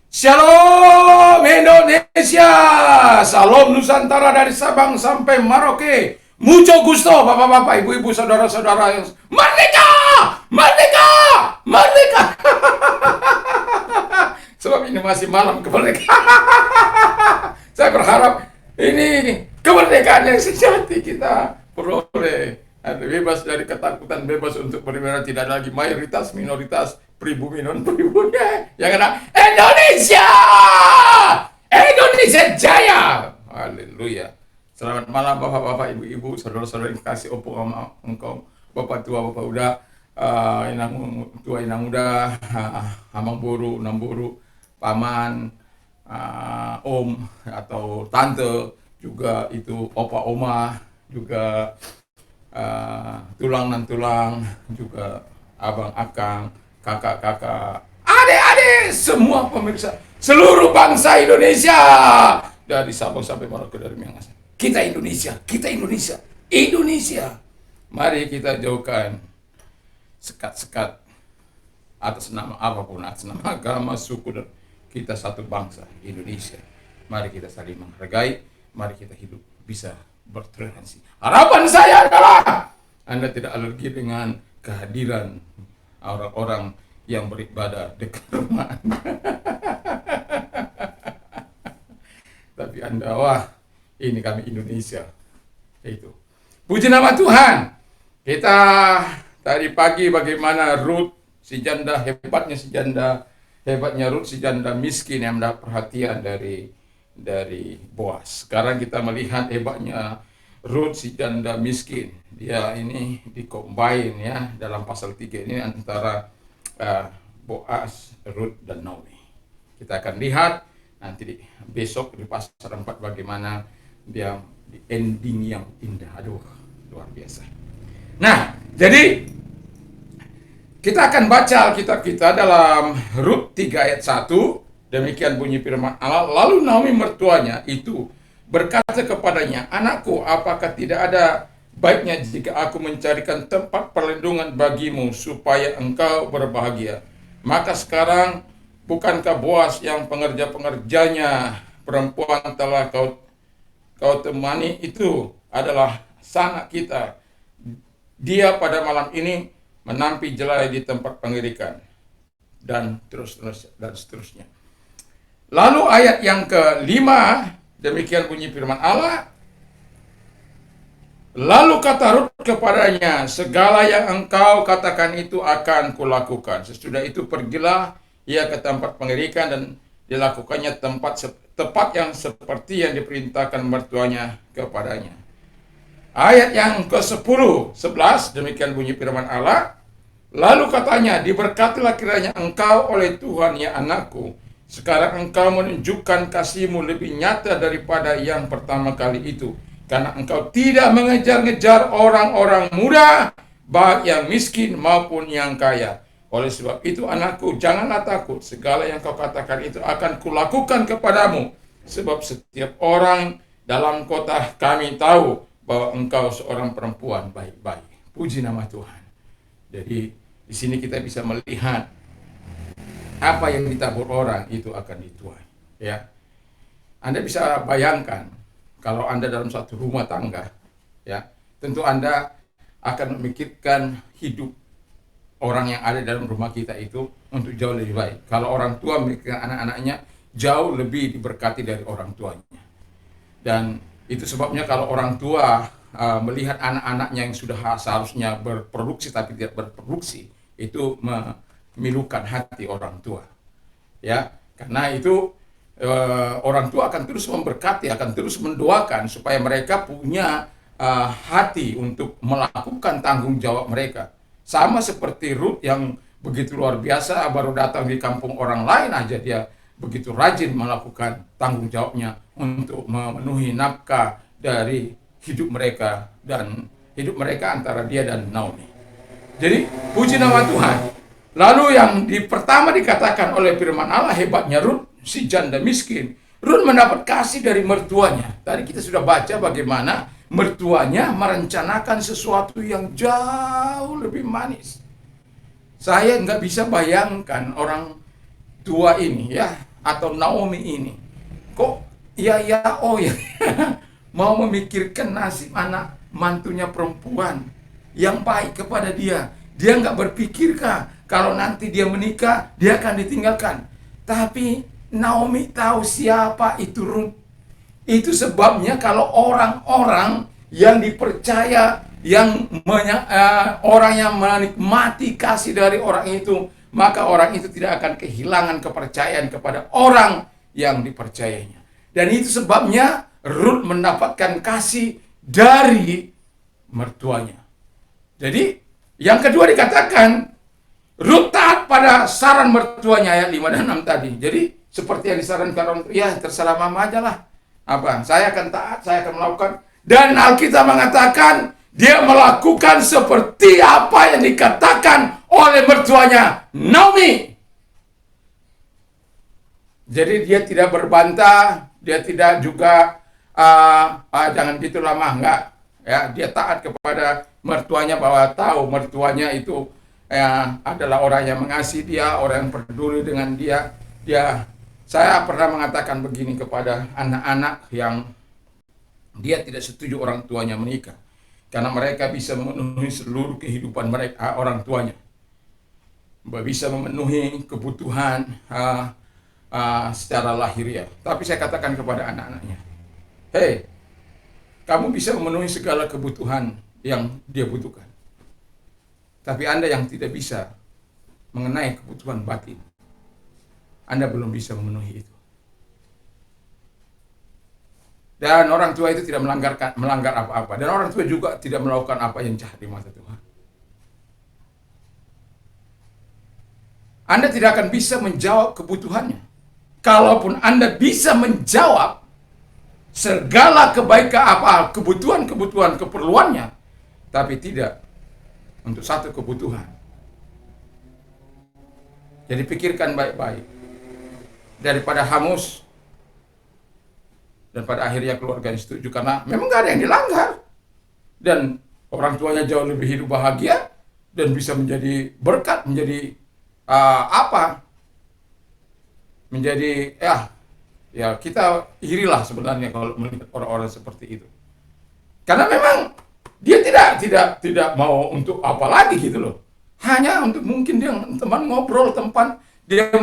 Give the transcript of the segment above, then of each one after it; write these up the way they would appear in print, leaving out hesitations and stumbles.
Shalom Indonesia, salam Nusantara dari Sabang sampai Merauke. Mucho gusto, bapak-bapak, ibu-ibu, saudara-saudara yang merdeka, merdeka, merdeka. Sebab ini masih malam kemerdekaan. Saya berharap ini kemerdekaan yang sejati kita peroleh. Bebas dari ketakutan, bebas untuk beribadah, tidak lagi mayoritas, minoritas, pribumi, non pribumi. Yang ada Indonesia, Indonesia Jaya. Haleluya. Selamat malam bapak-bapak, ibu-ibu, saudara-saudara yang kasih opung sama engkau, bapak tua, bapak muda, inang tua, inang muda, amang buru, enam buru, paman, om atau tante, juga itu opa oma, juga tulang dan tulang, juga abang akang, kakak kakak, adik-adik, semua pemirsa seluruh bangsa Indonesia dari Sabang sampai Merauke, dari Miangas. Kita Indonesia, kita Indonesia, Indonesia. Mari kita jauhkan sekat-sekat atas nama apapun, atas nama agama, suku, dan kita satu bangsa Indonesia. Mari kita saling menghargai, mari kita hidup bisa bertoleransi. Harapan saya adalah Anda tidak alergi dengan kehadiran orang-orang yang beribadah dekat rumah Anda. Tapi Anda, wah, ini kami Indonesia. Itu. Puji nama Tuhan. Kita tadi pagi bagaimana Ruth si janda, hebatnya Ruth si janda miskin yang mendapat perhatian dari Boas. Sekarang kita melihat hebatnya Ruth si janda miskin. Dia ini dikombin ya dalam pasal 3 ini antara Boas, Ruth dan Naomi. Kita akan lihat nanti besok di pasal 4 bagaimana dia di ending yang indah. Aduh, luar biasa. Nah, jadi kita akan baca Alkitab kita dalam Rut 3 ayat 1. Demikian bunyi firman Allah. Lalu Naomi mertuanya itu berkata kepadanya, "Anakku, apakah tidak ada baiknya jika aku mencarikan tempat perlindungan bagimu supaya engkau berbahagia? Maka sekarang bukankah Boas yang pengerja-pengerjanya perempuan telah kau temani itu adalah sanak kita. Dia pada malam ini menampi jelai di tempat pengirikan." Dan seterusnya. Lalu ayat yang ke-5, demikian bunyi firman Allah. Lalu kata Rut kepadanya, "Segala yang engkau katakan itu akan kulakukan." Sesudah itu pergilah ia ke tempat pengirikan dan dilakukannya tepat yang seperti yang diperintahkan mertuanya kepadanya. Ayat yang ke-10, 11, demikian bunyi firman Allah. Lalu katanya, "Diberkatilah kiranya engkau oleh Tuhan ya anakku. Sekarang engkau menunjukkan kasihmu lebih nyata daripada yang pertama kali itu. Karena engkau tidak mengejar-ngejar orang-orang muda, baik yang miskin maupun yang kaya. Oleh sebab itu anakku, janganlah takut. Segala yang kau katakan itu akan kulakukan kepadamu. Sebab setiap orang dalam kota kami tahu bahwa engkau seorang perempuan baik-baik." Puji nama Tuhan. Jadi di sini kita bisa melihat apa yang ditabur orang itu akan dituai. Ya, Anda bisa bayangkan kalau Anda dalam satu rumah tangga, ya, tentu Anda akan memikirkan hidup orang yang ada dalam rumah kita itu untuk jauh lebih baik. Kalau orang tua memikirkan anak-anaknya, jauh lebih diberkati dari orang tuanya. Dan itu sebabnya kalau orang tua melihat anak-anaknya yang sudah seharusnya berproduksi tapi tidak berproduksi, itu memilukan hati orang tua. Ya, karena itu orang tua akan terus memberkati, akan terus mendoakan supaya mereka punya hati untuk melakukan tanggung jawab mereka. Sama seperti Ruth yang begitu luar biasa, baru datang di kampung orang lain aja dia begitu rajin melakukan tanggung jawabnya untuk memenuhi nafkah dari hidup mereka dan hidup mereka antara dia dan Naomi. Jadi puji nama Tuhan. Lalu yang pertama dikatakan oleh firman Allah, hebatnya Ruth si janda miskin. Ruth mendapat kasih dari mertuanya. Tadi kita sudah baca bagaimana mertuanya merencanakan sesuatu yang jauh lebih manis. Saya nggak bisa bayangkan orang tua ini ya, atau Naomi ini kok ya oh ya mau memikirkan nasib anak mantunya perempuan yang baik kepada dia. Dia nggak berpikirkah kalau nanti dia menikah dia akan ditinggalkan. Tapi Naomi tahu siapa itu Ruth. Itu sebabnya kalau orang-orang yang dipercaya, orang yang menikmati kasih dari orang itu, maka orang itu tidak akan kehilangan kepercayaan kepada orang yang dipercayainya. Dan itu sebabnya Ruth mendapatkan kasih dari mertuanya. Jadi yang kedua dikatakan Ruth taat pada saran mertuanya, ayat 5 dan 6 tadi. Jadi seperti yang disarankan orang, ya terserah mama aja lah. Apa? Saya akan taat, saya akan melakukan. Dan Alkitab mengatakan dia melakukan seperti apa yang dikatakan oleh mertuanya Naomi. Jadi dia tidak berbantah, dia tidak juga jangan gitu lama, enggak. Ya, dia taat kepada mertuanya, bahwa tahu mertuanya itu adalah orang yang mengasihi dia, orang yang peduli dengan dia. Saya pernah mengatakan begini kepada anak-anak yang dia tidak setuju orang tuanya menikah, karena mereka bisa memenuhi seluruh kehidupan mereka, orang tuanya bisa memenuhi kebutuhan secara lahiriah. Tapi saya katakan kepada anak-anaknya, hei, kamu bisa memenuhi segala kebutuhan yang dia butuhkan, tapi Anda yang tidak bisa mengenai kebutuhan batin, Anda belum bisa memenuhi itu. Dan orang tua itu tidak melanggar apa-apa. Dan orang tua juga tidak melakukan apa yang jahat di mata Tuhan. Anda tidak akan bisa menjawab kebutuhannya. Kalaupun Anda bisa menjawab segala kebaikan kebutuhan keperluannya, tapi tidak untuk satu kebutuhan. Jadi pikirkan baik-baik. Daripada hangus dan pada akhirnya keluarga setuju karena memang gak ada yang dilanggar, dan orang tuanya jauh lebih hidup bahagia dan bisa menjadi berkat, menjadi menjadi ya kita irilah sebenarnya kalau melihat orang-orang seperti itu, karena memang dia tidak mau untuk apa lagi gitu loh, hanya untuk mungkin dia teman ngobrol, tempat dia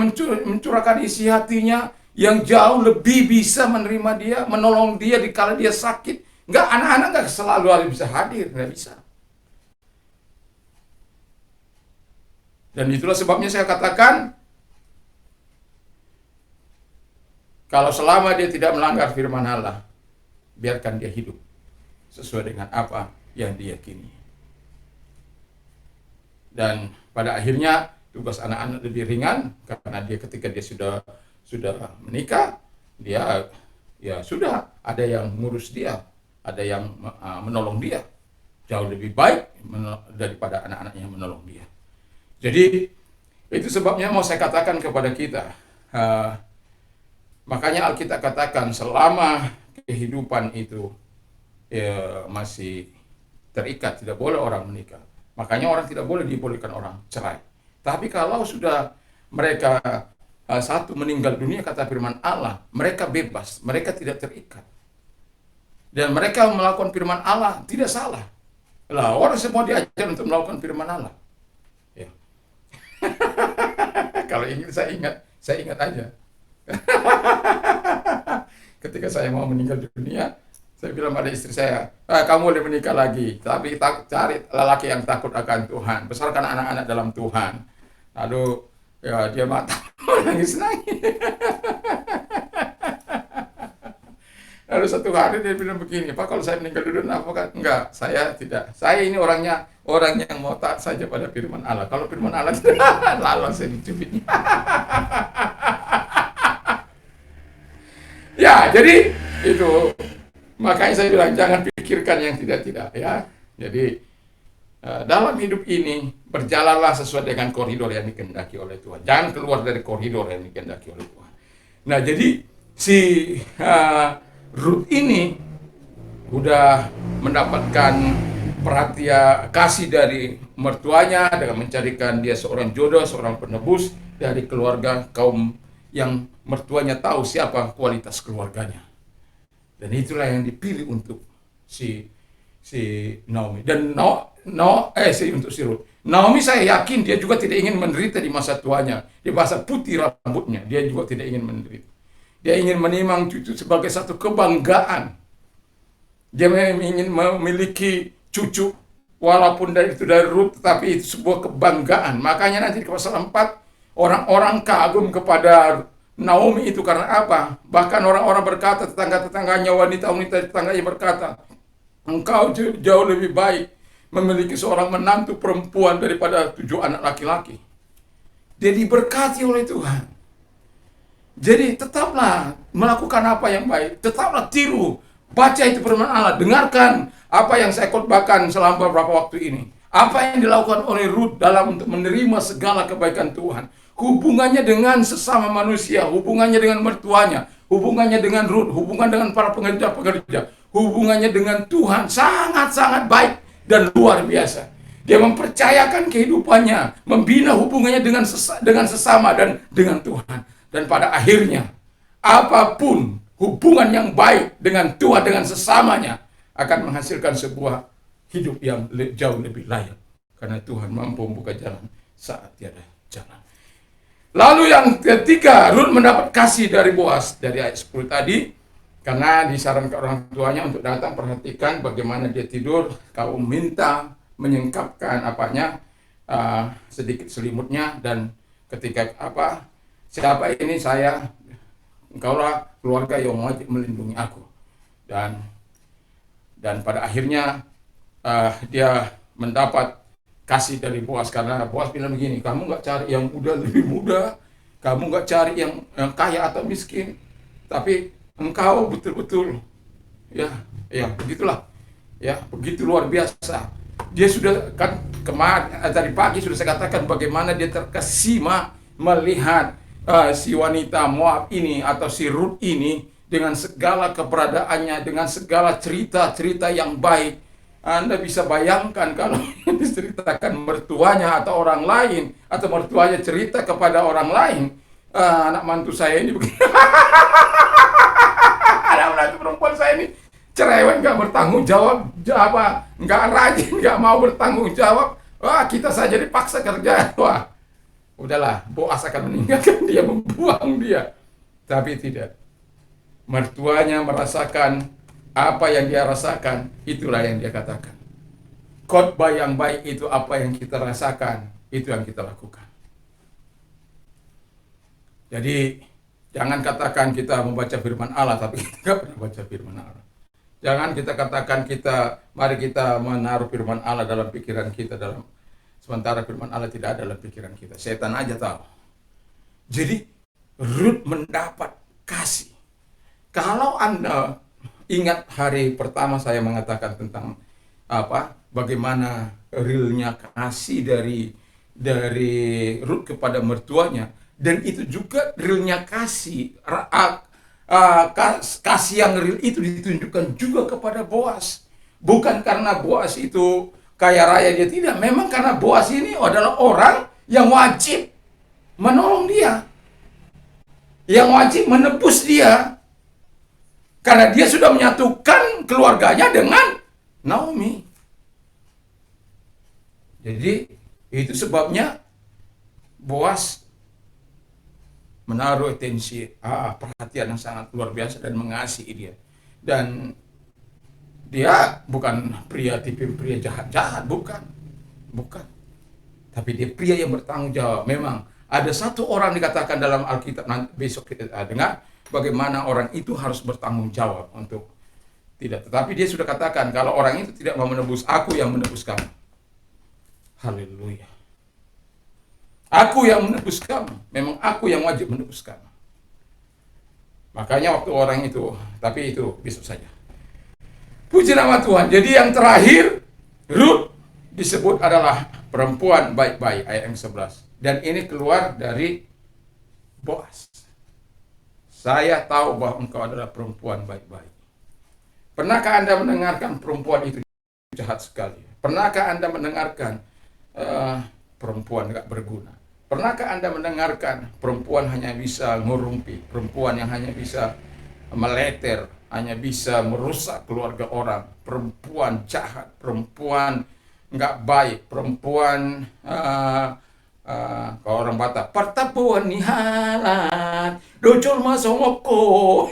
mencurahkan isi hatinya yang jauh lebih bisa menerima dia, menolong dia di kala dia sakit. Anak-anak nggak selalu harus bisa hadir, nggak bisa. Dan itulah sebabnya saya katakan, kalau selama dia tidak melanggar firman Allah, biarkan dia hidup sesuai dengan apa yang diyakini. Dan pada akhirnya tugas anak-anak lebih ringan, karena ketika dia sudah menikah, dia ya sudah ada yang ngurus dia, ada yang menolong dia jauh lebih baik daripada anak-anaknya yang menolong dia. Jadi itu sebabnya mau saya katakan kepada kita, makanya Alkitab katakan selama kehidupan itu masih terikat, tidak boleh orang menikah. Makanya orang tidak boleh dibolehkan orang cerai. Tapi kalau sudah mereka satu meninggal dunia, kata firman Allah, mereka bebas, mereka tidak terikat. Dan mereka melakukan firman Allah tidak salah. Lah, orang semua diajar untuk melakukan firman Allah. Ya. Kalau ingin saya ingat aja. Ketika saya mau meninggal dunia, saya bilang pada istri saya, kamu boleh menikah lagi, tapi cari lelaki yang takut akan Tuhan, besarkan anak-anak dalam Tuhan. Lalu ya dia mata nangis. Lalu satu hari dia bilang begini, Pak, kalau saya meninggal dunia apa kan? Enggak, saya tidak. Saya ini orang yang mau taat saja pada firman Allah. Kalau firman Allah lalu saya dicubitnya. Ya, jadi itu. Makanya saya bilang jangan pikirkan yang tidak-tidak ya. Jadi dalam hidup ini berjalanlah sesuai dengan koridor yang dikehendaki oleh Tuhan. Jangan keluar dari koridor yang dikehendaki oleh Tuhan. Nah, jadi si Ruth ini udah mendapatkan perhatian kasih dari mertuanya dengan mencarikan dia seorang jodoh, seorang penebus dari keluarga kaum yang mertuanya tahu siapa kualitas keluarganya. Dan itulah yang dipilih untuk si Naomi. Dan untuk si Ruth. Naomi saya yakin dia juga tidak ingin menderita di masa tuanya. Di masa putih rambutnya, dia juga tidak ingin menderita. Dia ingin menimang cucu sebagai satu kebanggaan. Dia ingin memiliki cucu, walaupun itu dari Ruth, tetapi itu sebuah kebanggaan. Makanya nanti di pasal 4, orang-orang kagum kepada Naomi itu karena apa? Bahkan orang-orang berkata, tetangga-tetangganya, wanita-wanita tetangganya berkata, engkau jauh lebih baik memiliki seorang menantu perempuan daripada 7 anak laki-laki. Dia diberkati oleh Tuhan. Jadi tetaplah melakukan apa yang baik. Tetaplah tiru. Baca itu firman Allah. Dengarkan apa yang saya khotbahkan selama beberapa waktu ini. Apa yang dilakukan oleh Ruth dalam untuk menerima segala kebaikan Tuhan. Hubungannya dengan sesama manusia. Hubungannya dengan mertuanya. Hubungannya dengan Ruth. Hubungan dengan para pekerja-pekerja. Hubungannya dengan Tuhan sangat-sangat baik dan luar biasa. Dia mempercayakan kehidupannya, membina hubungannya dengan sesama dan dengan Tuhan. Dan pada akhirnya, apapun hubungan yang baik dengan Tuhan, dengan sesamanya, akan menghasilkan sebuah hidup yang jauh lebih layak. Karena Tuhan mampu membuka jalan saat tiada jalan. Lalu yang ketiga, Ruth mendapat kasih dari Boaz. Dari ayat 10 tadi, karena disarankan orang tuanya untuk datang perhatikan bagaimana dia tidur. Kau minta menyingkapkan sedikit selimutnya, dan ketika siapa ini saya, engkaulah keluarga yang wajib melindungi aku. Dan pada akhirnya dia mendapat kasih dari Boaz, karena Boaz bilang begini, kamu nggak cari yang lebih muda, kamu nggak cari yang kaya atau miskin, tapi engkau betul-betul ya begitulah, ya begitu luar biasa. Dia sudah kan kemarin tadi pagi sudah saya katakan bagaimana dia terkesima melihat si wanita Moab ini atau si Ruth ini dengan segala keberadaannya, dengan segala cerita-cerita yang baik. Anda bisa bayangkan kalau diceritakan mertuanya atau orang lain, atau mertuanya cerita kepada orang lain, anak mantu saya ini begini. Anak mantu perempuan saya ini cerewet, nggak bertanggung jawab, nggak rajin, nggak mau bertanggung jawab. Wah, kita saja dipaksa kerja. Wah, udahlah, Boaz akan meninggalkan dia, membuang dia. Tapi tidak. Mertuanya merasakan apa yang dia rasakan, itulah yang dia katakan. Khotbah yang baik itu apa yang kita rasakan, itu yang kita lakukan. Jadi, jangan katakan kita membaca firman Allah, tapi kita tidak pernah baca firman Allah. Jangan kita katakan mari kita menaruh firman Allah dalam pikiran kita, sementara firman Allah tidak ada dalam pikiran kita. Setan aja tahu. Jadi, Ruth mendapat kasih. Kalau Anda ingat hari pertama saya mengatakan tentang bagaimana realnya kasih dari Ruth kepada mertuanya, dan itu juga realnya kasih yang real itu ditunjukkan juga kepada Boaz. Bukan karena Boaz itu kaya raya, dia tidak. Memang karena Boaz ini adalah orang yang wajib menolong dia, yang wajib menebus dia. Karena dia sudah menyatukan keluarganya dengan Naomi. Jadi itu sebabnya Boaz menaruh perhatian yang sangat luar biasa dan mengasihi dia. Dan dia bukan tipe pria jahat-jahat, bukan. Tapi dia pria yang bertanggung jawab. Memang ada satu orang dikatakan dalam Alkitab, nanti besok kita dengar bagaimana orang itu harus bertanggung jawab untuk tidak. Tetapi dia sudah katakan, kalau orang itu tidak mau menebus, aku yang menebus kamu. Haleluya. Aku yang menebus kamu. Memang aku yang wajib menebus kamu. Makanya waktu orang itu, tapi itu besok saja. Puji nama Tuhan. Jadi yang terakhir, Ruth disebut adalah perempuan baik-baik, ayat yang 11. Dan ini keluar dari Boaz. Saya tahu bahwa engkau adalah perempuan baik-baik. Pernahkah Anda mendengarkan perempuan itu jahat sekali? Pernahkah Anda mendengarkan perempuan gak berguna? Pernahkah Anda mendengarkan perempuan hanya bisa ngurumpi, perempuan yang hanya bisa meleter, hanya bisa merusak keluarga orang, perempuan jahat, perempuan nggak baik, perempuan kalau orang Batak, pertapuan nihalan, dojol masongoko.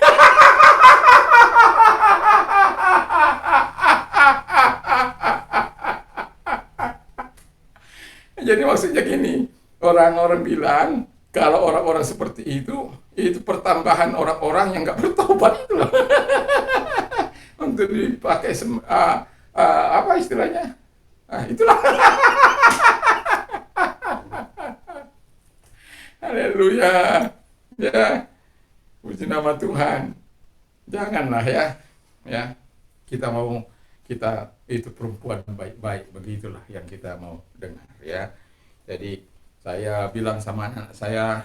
Jadi maksudnya gini, orang-orang bilang kalau orang-orang seperti itu pertambahan orang-orang yang nggak bertobat itu loh. Untuk dipakai apa istilahnya? Itulah. Haleluya. Ya, puji nama Tuhan. Janganlah ya, ya. Kita itu perempuan baik-baik, begitulah yang kita mau dengar ya. Jadi saya bilang sama anak saya,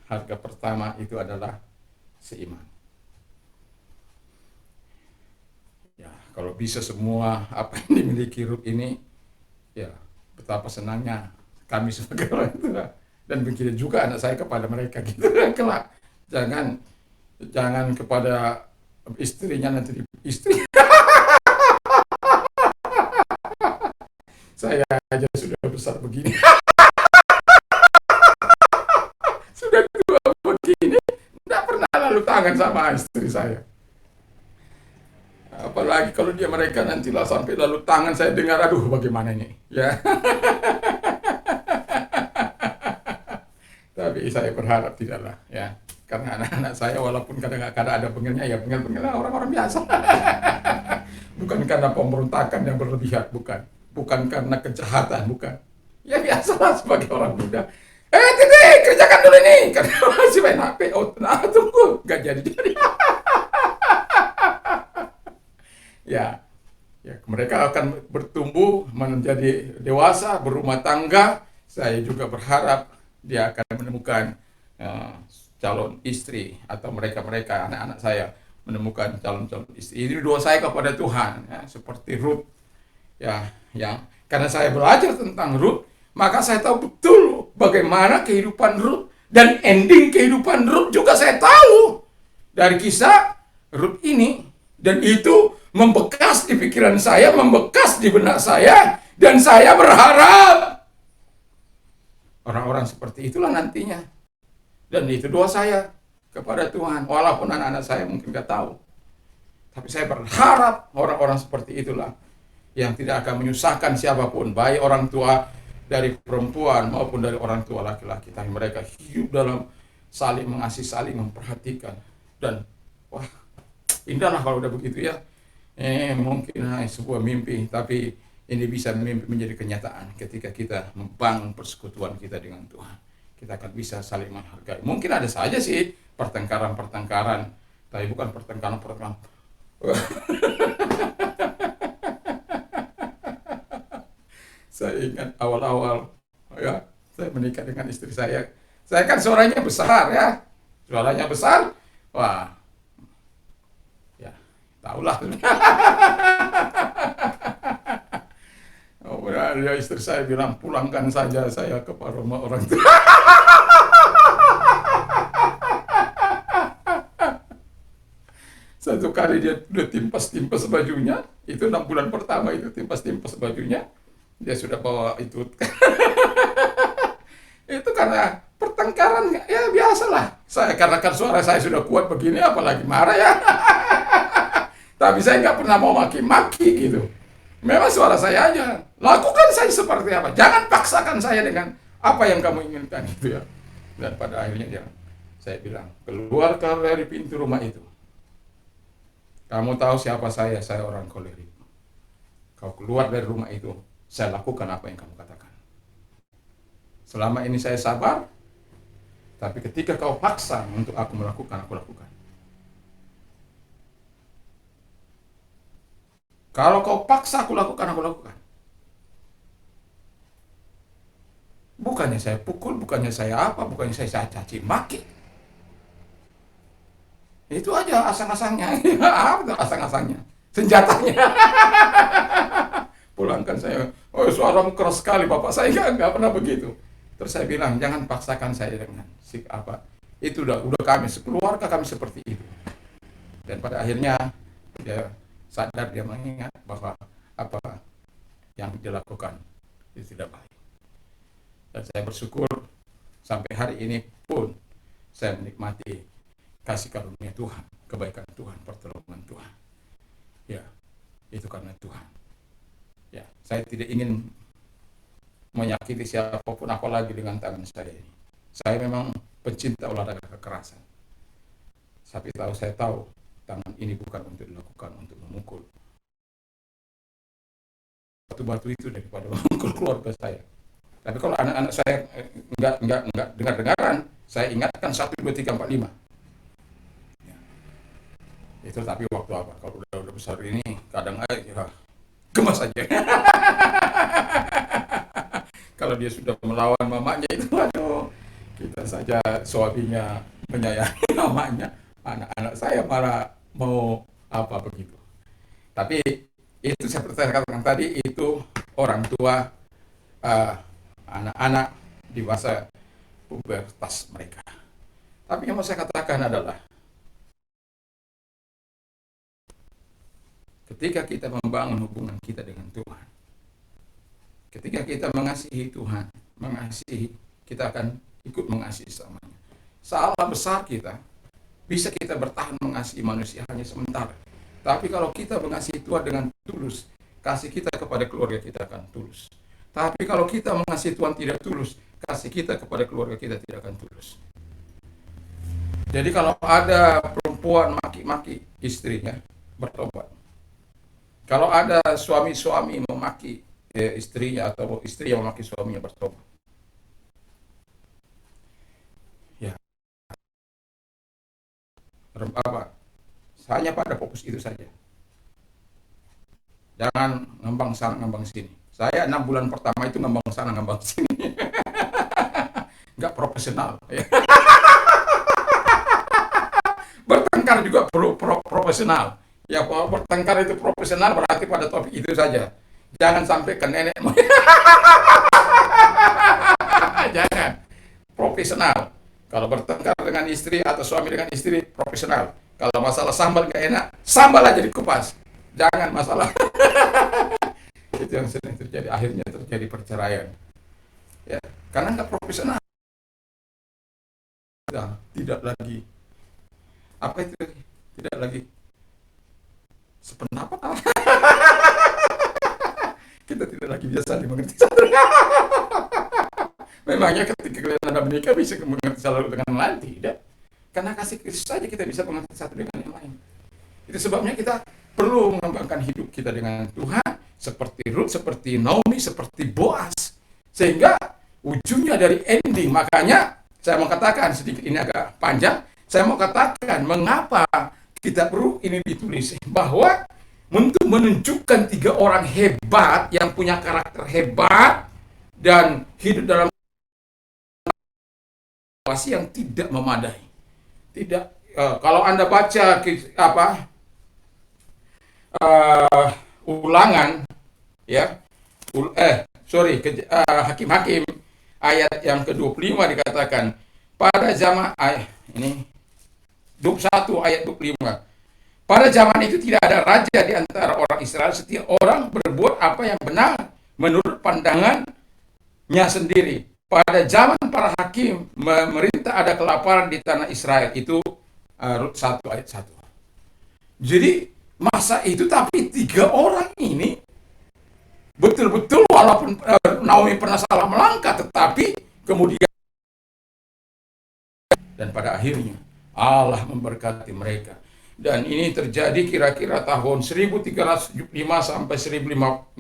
harga pertama itu adalah seiman. Ya, kalau bisa semua apa yang dimiliki Ruth ini, ya betapa senangnya kami sebagai orang tua, dan begitu juga anak saya kepada mereka gitu kelak. Jangan jangan kepada istrinya nanti istri saya aja sudah besar begini, sudah tua begini, tidak pernah lalu tangan sama istri saya. Apalagi kalau mereka nanti lah sampai lalu tangan, saya dengar, aduh bagaimana ini, ya. Tapi saya berharap tidaklah, ya. Karena anak-anak saya walaupun kadang-kadang ada bengelnya, ya bengel-bengel orang-orang biasa. Bukan karena pemberontakan yang berlebihan, bukan. Bukan karena kejahatan, bukan. Ya biasalah sebagai orang muda. Titi, kerjakan dulu ini. Karena masih main HP. Oh, nah, tunggu. Gak jadi-jadi. Ya, ya, mereka akan bertumbuh menjadi dewasa, berumah tangga. Saya juga berharap dia akan menemukan calon istri, atau mereka anak-anak saya menemukan calon-calon istri. Ini doa saya kepada Tuhan, ya, seperti Ruth, ya, yang karena saya belajar tentang Ruth, maka saya tahu betul bagaimana kehidupan Ruth, dan ending kehidupan Ruth juga saya tahu dari kisah Ruth ini, dan itu membekas di pikiran saya, membekas di benak saya, dan saya berharap orang-orang seperti itulah nantinya. Dan itu doa saya kepada Tuhan, walaupun anak-anak saya mungkin gak tahu. Tapi saya berharap orang-orang seperti itulah yang tidak akan menyusahkan siapapun, baik orang tua dari perempuan maupun dari orang tua laki-laki. Tapi mereka hidup dalam saling mengasihi, saling memperhatikan. Dan wah, indahlah kalau udah begitu ya. Mungkin sebuah mimpi, tapi ini bisa mimpi menjadi kenyataan ketika kita membangun persekutuan kita dengan Tuhan. Kita akan bisa saling menghargai. Mungkin ada saja sih pertengkaran-pertengkaran, tapi bukan pertengkaran-pertengkaran. Saya ingat awal-awal ya, saya menikah dengan istri saya. Saya kan suaranya besar ya. Suaranya besar. Wah. Ya, tahulah. Oh, ya, istri saya bilang, pulangkan saja saya ke rumah orang tua. Satu kali dia udah timpas-timpas bajunya, itu 6 bulan pertama itu timpas-timpas bajunya, dia sudah bawa itu. Itu karena pertengkaran, ya biasalah. Karena kan suara saya sudah kuat begini, apalagi marah ya. Tapi saya nggak pernah mau maki-maki gitu. Memang suara saya aja. Lakukan saya seperti apa. Jangan paksakan saya dengan apa yang kamu inginkan gitu ya. Dan pada akhirnya saya bilang, keluar dari pintu rumah itu. Kamu tahu siapa saya orang kolerik. Kau keluar dari rumah itu, saya lakukan apa yang kamu katakan. Selama ini saya sabar, tapi ketika kau paksa untuk aku melakukan, aku lakukan. Kalau kau paksa aku lakukan, aku lakukan. Bukannya saya pukul, bukannya saya apa, bukannya saya caci maki. Itu aja asang-asangnya. Apa asang-asangnya? Senjatanya. Pulangkan saya. Oh, suaramu keras sekali, bapak saya nggak pernah begitu. Terus saya bilang, jangan paksakan saya dengan apa. Itu udah kami sekeluarga kami seperti itu. Dan pada akhirnya dia sadar, dia mengingat bahwa apa yang dilakukan itu tidak baik. Dan saya bersyukur sampai hari ini pun saya menikmati kasih karunia Tuhan, kebaikan Tuhan, pertolongan Tuhan. Ya, itu karena Tuhan. Ya, saya tidak ingin menyakiti siapapun, apalagi dengan tangan saya ini. Saya memang pencinta olahraga kekerasan. Tapi saya tahu tangan ini bukan untuk dilakukan untuk memukul batu-batu itu daripada memukul keluarga saya. Tapi kalau anak-anak saya enggak dengar-dengaran, saya ingatkan 1, 2, 3, 4, 5. Ya. Itu tapi waktu apa? Kalau udah besar ini, kadang aja gemas aja. Kalau dia sudah melawan mamanya itu, aduh, kita saja suaminya menyayangi mamanya, anak-anak saya malah mau apa begitu. Tapi itu seperti saya katakan tadi, itu orang tua anak-anak di masa pubertas mereka. Tapi yang mau saya katakan adalah ketika kita membangun hubungan kita dengan Tuhan, ketika kita mengasihi Tuhan, kita akan ikut mengasihi semuanya. Salah besar kita, bisa kita bertahan mengasihi manusia hanya sementara. Tapi kalau kita mengasihi Tuhan dengan tulus, kasih kita kepada keluarga kita akan tulus. Tapi kalau kita mengasihi Tuhan tidak tulus, kasih kita kepada keluarga kita tidak akan tulus. Jadi kalau ada perempuan maki-maki istrinya, bertobat. Kalau ada suami-suami memaki istrinya atau istri yang memaki suaminya, bertobat. Ya. Apa? Hanya pada fokus itu saja. Jangan ngembang sana, ngembang sini. Saya 6 bulan pertama itu ngembang sana, ngembang sini. Nggak profesional. Ya. Bertengkar juga perlu profesional. Ya, kalau bertengkar itu profesional berarti pada topik itu saja. Jangan sampai ke nenek moyang. Jangan. Profesional. Kalau bertengkar dengan istri atau suami dengan istri, profesional. Kalau masalah sambal nggak enak, sambal aja dikupas. Jangan masalah. Itu yang sering terjadi. Akhirnya terjadi perceraian. Ya, karena nggak profesional. Tidak lagi. Apa itu? Tidak lagi sependapat. Kita tidak lagi biasa dimengerti satu. Memangnya ketika kalian ada menikah bisa mengerti satu dengan lain? Tidak. Karena kasih Kristus saja kita bisa mengerti satu dengan yang lain. Itu sebabnya kita perlu mengembangkan hidup kita dengan Tuhan, seperti Ruth, seperti Naomi, seperti Boaz, sehingga ujungnya dari ending. Makanya saya mau katakan sedikit, ini agak panjang, saya mau katakan mengapa kita perlu ini ditulis, bahwa untuk menunjukkan 3 orang hebat yang punya karakter hebat dan hidup dalam situasi yang tidak memadai. Tidak, kalau Anda baca Ulangan, ya, Hakim-Hakim ayat yang ke-25 dikatakan pada zaman ini 21 ayat 25. Pada zaman itu tidak ada raja di antara orang Israel, setiap orang berbuat apa yang benar menurut pandangannya sendiri. Pada zaman para hakim memerintah ada kelaparan di tanah Israel. Itu Rut 1 ayat 1. Jadi masa itu tapi 3 orang ini betul-betul walaupun Naomi pernah salah melangkah, tetapi kemudian dan pada akhirnya Allah memberkati mereka. Dan ini terjadi kira-kira tahun 1375 sampai 1050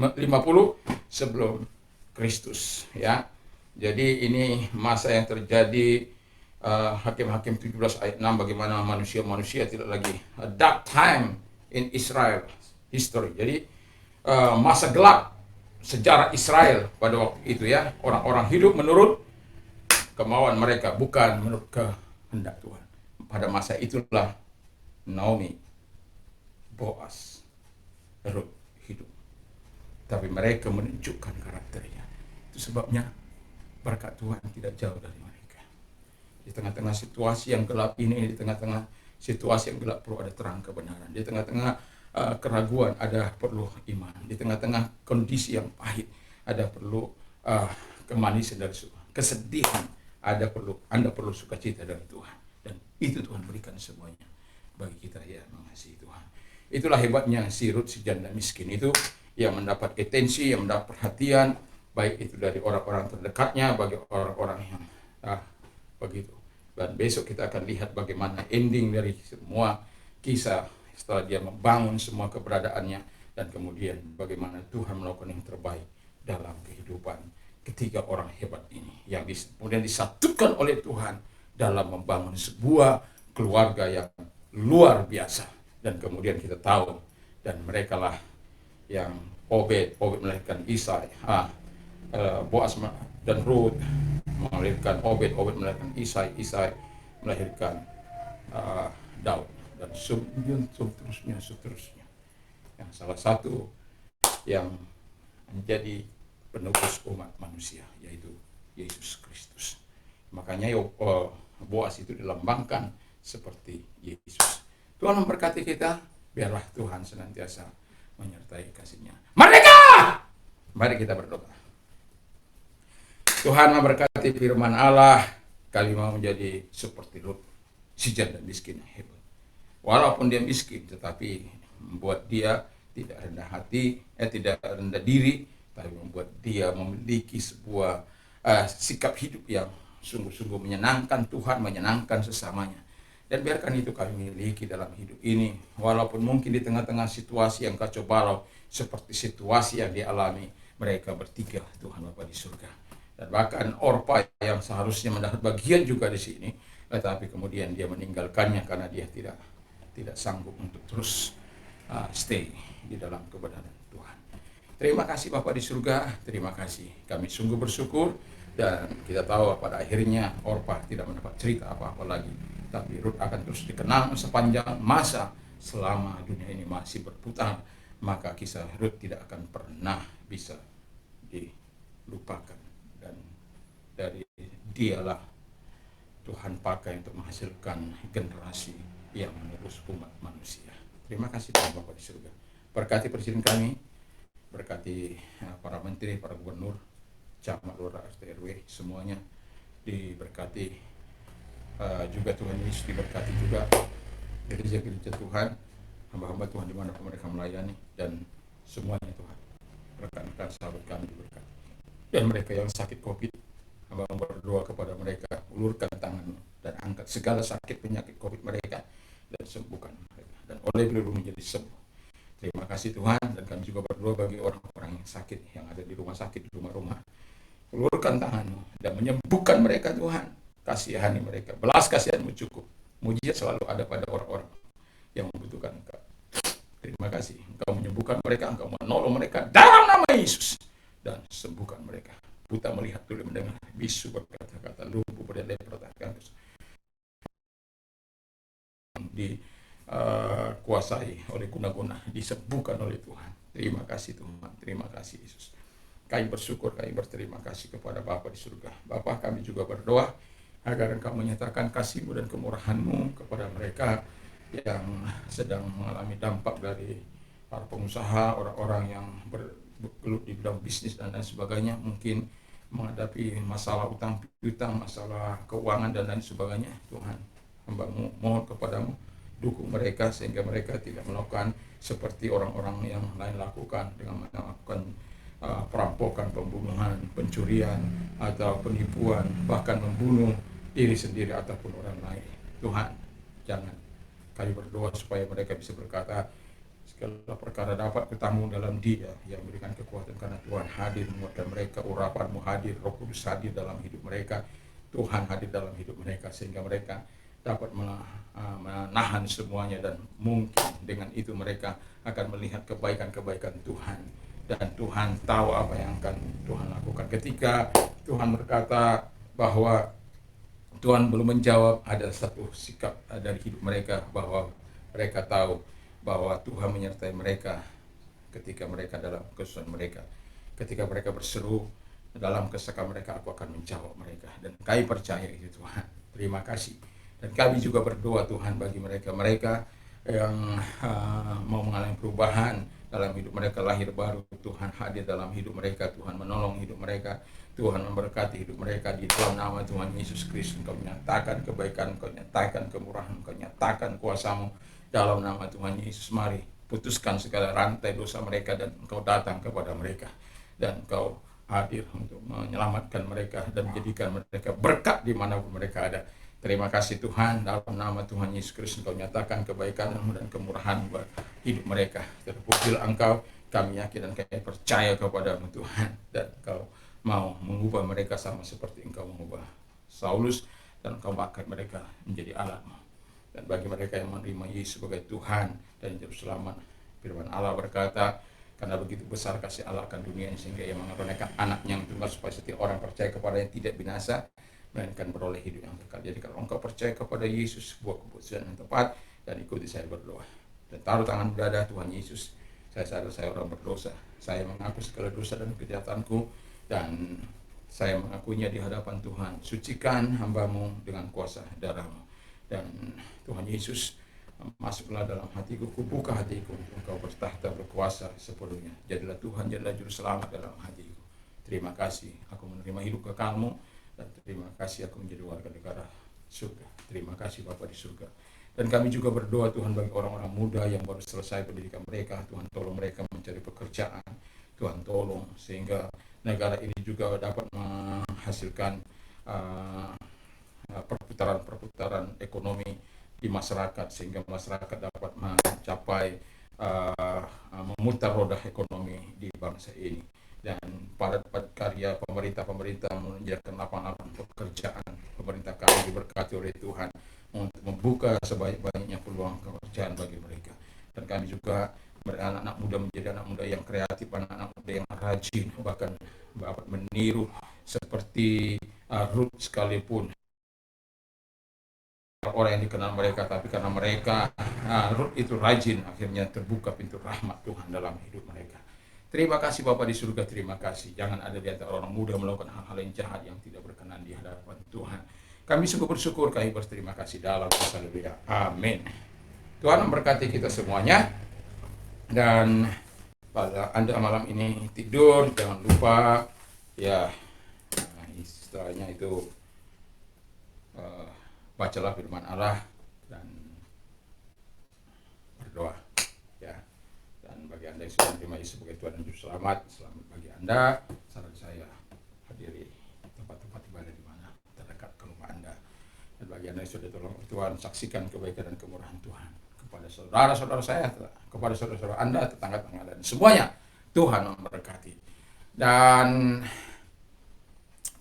sebelum Kristus, ya. Jadi ini masa yang terjadi Hakim-Hakim 17 ayat 6, bagaimana manusia-manusia tidak lagi dark time in Israel history. Jadi masa gelap sejarah Israel pada waktu itu, ya. Orang-orang hidup menurut kemauan mereka, bukan menurut kehendak Tuhan. Pada masa itulah Naomi, Boaz, Ruth hidup. Tapi mereka menunjukkan karakternya. Itu sebabnya berkat Tuhan tidak jauh dari mereka. Di tengah-tengah situasi yang gelap ini, di tengah-tengah situasi yang gelap perlu ada terang kebenaran. Di tengah-tengah keraguan ada perlu iman. Di tengah-tengah kondisi yang pahit ada perlu kemanisan dari Tuhan. Kesedihan Anda perlu sukacita dari Tuhan. Dan itu Tuhan berikan semuanya bagi kita yang mengasihi Tuhan. Itulah hebatnya si Rut, si janda miskin itu, yang mendapat atensi, yang mendapat perhatian, baik itu dari orang-orang terdekatnya, bagi orang-orang yang begitu. Dan besok kita akan lihat bagaimana ending dari semua kisah setelah dia membangun semua keberadaannya, dan kemudian bagaimana Tuhan melakukan yang terbaik dalam kehidupan ketiga orang hebat ini, yang kemudian disatukan oleh Tuhan dalam membangun sebuah keluarga yang luar biasa. Dan kemudian kita tahu, dan mereka lah yang Obed melahirkan Isai, Boas dan Ruth melahirkan Obed melahirkan Isai melahirkan Daud, dan seterusnya. Yang salah satu yang menjadi penebus umat manusia, yaitu Yesus Kristus. Makanya Boas itu dilambangkan seperti Yesus. Tuhan memberkati kita, biarlah Tuhan senantiasa menyertai kasih-Nya. Mari kita berdoa. Tuhan memberkati firman Allah, kami mau menjadi seperti Rut, si janda miskin yang hebat. Walaupun dia miskin, tetapi membuat dia tidak rendah hati, tidak rendah diri, tapi membuat dia memiliki sebuah sikap hidup yang sungguh-sungguh menyenangkan Tuhan, menyenangkan sesamanya. Dan biarkan itu kami miliki dalam hidup ini, walaupun mungkin di tengah-tengah situasi yang kacau balau, seperti situasi yang dialami mereka bertiga, Tuhan Bapa di surga. Dan bahkan Orpa yang seharusnya mendapat bagian juga di sini, tetapi kemudian dia meninggalkannya karena dia tidak sanggup untuk terus stay di dalam kebenaran Tuhan. Terima kasih Bapa di surga, terima kasih. Kami sungguh bersyukur, dan kita tahu pada akhirnya Orpa tidak mendapat cerita apa-apa lagi, tapi Rut akan terus dikenal sepanjang masa selama dunia ini masih berputar. Maka kisah Rut tidak akan pernah bisa dilupakan, dan dari dialah Tuhan pakai untuk menghasilkan generasi yang menerus umat manusia. Terima kasih Tuhan Bapa di surga. Berkati presiden kami, berkati para menteri, para gubernur, camat, lurah, RT, RW, semuanya diberkati. Juga Tuhan Yesus diberkati juga gereja-gereja Tuhan, hamba-hamba Tuhan dimanapun mereka melayani, dan semuanya Tuhan. Rekan-rekan sahabat kami diberkati. Dan mereka yang sakit COVID, hamba berdoa kepada mereka, ulurkan tangan dan angkat segala sakit penyakit COVID mereka dan sembuhkan mereka, dan oleh beliau menjadi sembuh. Terima kasih Tuhan. Dan kami juga berdoa bagi orang-orang yang sakit, yang ada di rumah sakit, di rumah-rumah. Ulurkan tangan-Mu dan menyembuhkan mereka Tuhan. Kasihani mereka, belas kasihan-Mu cukup. Mujizat selalu ada pada orang-orang yang membutuhkan Engkau. Terima kasih, Engkau menyembuhkan mereka, Engkau menolong mereka dalam nama Yesus, dan sembuhkan mereka. Buta melihat, tuli mendengar, bisu berkata-kata, lumpuh berdiri pertahanan, dikuasai oleh guna-guna, disembuhkan oleh Tuhan. Terima kasih Tuhan, terima kasih Yesus. Kami bersyukur, kami berterima kasih kepada Bapa di surga. Bapa, kami juga berdoa agar Engkau menyatakan kasih-Mu dan kemurahan-Mu kepada mereka yang sedang mengalami dampak dari para pengusaha, orang-orang yang bergelut di bidang bisnis dan lain sebagainya, mungkin menghadapi masalah utang piutang, masalah keuangan dan lain sebagainya. Tuhan, hamba-Mu mohon kepadamu, dukung mereka sehingga mereka tidak melakukan seperti orang-orang yang lain lakukan, dengan melakukan perampokan, pembunuhan, pencurian, atau penipuan, bahkan membunuh diri sendiri ataupun orang lain. Tuhan, jangan. Kami berdoa supaya mereka bisa berkata, segala perkara dapat ketamu dalam Dia yang memberikan kekuatan, karena Tuhan hadir menguatkan mereka, urapan-Mu hadir, Roh Kudus hadir dalam hidup mereka, Tuhan hadir dalam hidup mereka, sehingga mereka dapat menahan semuanya, dan mungkin dengan itu mereka akan melihat kebaikan-kebaikan Tuhan, dan Tuhan tahu apa yang akan Tuhan lakukan. Ketika Tuhan berkata bahwa Tuhan belum menjawab, ada satu sikap dari hidup mereka, bahwa mereka tahu bahwa Tuhan menyertai mereka ketika mereka dalam kesusahan mereka. Ketika mereka berseru, dalam kesesakan mereka Aku akan menjawab mereka. Dan kami percaya itu Tuhan. Terima kasih. Dan kami juga berdoa Tuhan bagi mereka yang mau mengalami perubahan dalam hidup mereka, lahir baru. Tuhan hadir dalam hidup mereka, Tuhan menolong hidup mereka, Tuhan memberkati hidup mereka di dalam nama Tuhan Yesus Kristus. Engkau nyatakan kebaikan, Engkau nyatakan kemurahan, Engkau nyatakan kuasa-Mu dalam nama Tuhan Yesus. Mari putuskan segala rantai dosa mereka dan Engkau datang kepada mereka, dan Engkau hadir untuk menyelamatkan mereka dan menjadikan mereka berkat dimanapun mereka ada. Terima kasih Tuhan, dalam nama Tuhan Yesus Kristus Engkau nyatakan kebaikan-Mu dan kemurahan buat hidup mereka. Terpujilah Engkau, kami yakin dan kami percaya kepada-Mu Tuhan, dan Engkau mau mengubah mereka sama seperti Engkau mengubah Saulus, dan Engkau angkat mereka menjadi alat-Mu. Dan bagi mereka yang menerima Yesus sebagai Tuhan dan Juru Selamat, firman Allah berkata, karena begitu besar kasih Allah akan dunia ini sehingga Ia mengaruniakan anaknya yang tunggal supaya setiap orang percaya kepada-Nya tidak binasa melainkan beroleh hidup yang kekal. Jadi kalau engkau percaya kepada Yesus, buat keputusan yang tepat dan ikuti saya berdoa. Dan taruh tangan dada Tuhan Yesus. Saya sadar saya orang berdosa. Saya mengaku segala dosa dan kejahatanku, dan saya mengakuinya di hadapan Tuhan. Sucikan hamba-Mu dengan kuasa darah-Mu. Dan Tuhan Yesus, masuklah dalam hatiku, kubuka hatiku untuk Engkau bertahta berkuasa sepenuhnya. Jadilah Tuhan, jadilah Juru Selamat dalam hatiku. Terima kasih, aku menerima hidup kekal-Mu, dan terima kasih aku menjadi warga negara surga. Terima kasih Bapa di surga. Dan kami juga berdoa Tuhan bagi orang-orang muda yang baru selesai pendidikan mereka. Tuhan tolong mereka mencari pekerjaan. Tuhan tolong sehingga negara ini juga dapat menghasilkan perputaran ekonomi di masyarakat, sehingga masyarakat dapat mencapai memutar roda ekonomi di bangsa ini. Dan padat karya pemerintah menyediakan lapangan pekerjaan. Pemerintah kami diberkati oleh Tuhan untuk membuka sebanyak-banyaknya peluang pekerjaan bagi mereka. Dan kami juga anak-anak muda menjadi anak muda yang kreatif, anak-anak muda yang rajin, bahkan dapat meniru seperti Ruth sekalipun. Orang yang dikenal mereka, tapi karena mereka Ruth itu rajin, akhirnya terbuka pintu rahmat Tuhan dalam hidup mereka. Terima kasih Bapa di surga, terima kasih. Jangan ada di antara orang muda melakukan hal-hal yang jahat yang tidak berkenan di hadapan Tuhan. Kami sungguh bersyukur, kami berterima kasih dalam Haleluya. Amin. Tuhan memberkati kita semuanya. Dan pada Anda malam ini tidur, jangan lupa ya, istilahnya itu bacalah firman Allah dan berdoa ya. Dan bagi Anda yang sudah menerima Yesus sebagai Tuhan dan Juru Selamat, selamat bagi Anda. Saran saya, hadiri tempat-tempat ibadah di mana terdekat ke rumah Anda. Dan bagi Anda yang sudah tolong Tuhan, saksikan kebaikan dan kemurahan Tuhan kepada saudara-saudara saya, kepada saudara-saudara Anda, tetangga-tetangga, dan semuanya. Tuhan memberkati. Dan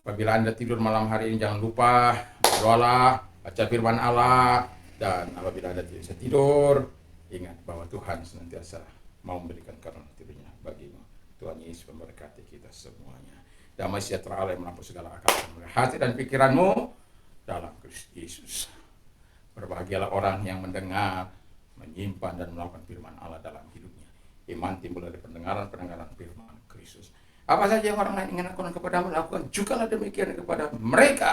apabila Anda tidur malam hari ini, jangan lupa berdoalah, baca firman Allah. Dan apabila Anda tidak bisa tidur, ingat bahwa Tuhan senantiasa mau memberikan karunia tidurnya bagimu. Tuhan Yesus memberkati kita semuanya. Damai sejahtera Allah yang melampaui segala akal, hati dan pikiranmu dalam Kristus Yesus. Berbahagialah orang yang mendengar, menyimpan dan melakukan firman Allah dalam hidupnya. Iman timbul dari pendengaran firman Kristus. Apa saja yang orang lain ingin lakukan kepadamu, lakukan jugalah demikian kepada mereka.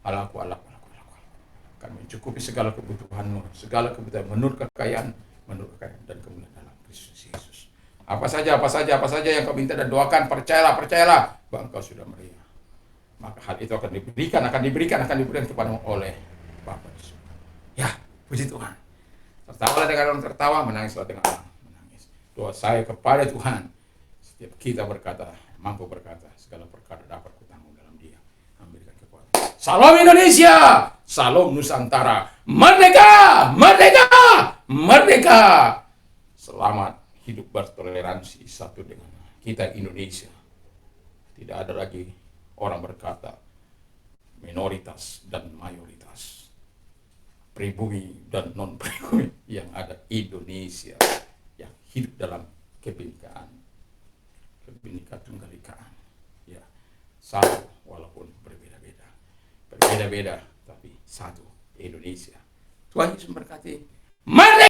Allah akan mencukupi segala kebutuhanmu, segala kebutuhan menurut kekayaan dan kemuliaan dalam Kristus Yesus. Apa saja yang kau minta dan doakan, percayalah bahwa engkau sudah meriah. Maka hal itu akan diberikan kepadamu oleh Bapa di surga. Ya, puji Tuhan. Tertawalah dengan orang tertawa, menangislah dengan orang menangis. Doa saya kepada Tuhan, setiap kita mampu berkata, segala perkara dapat kutanggung dalam Dia, memberikan kekuatan. Salam Indonesia, salam Nusantara, merdeka, merdeka, merdeka. Selamat hidup bertoleransi satu dengan kita Indonesia. Tidak ada lagi orang berkata minoritas dan mayoritas, pribumi dan non pribumi. Yang ada Indonesia yang hidup dalam kebinekaan tunggal ikaan. Ya, satu walaupun berbeda-beda tapi satu Indonesia. Tuhan Yesus memberkati. Merdeka!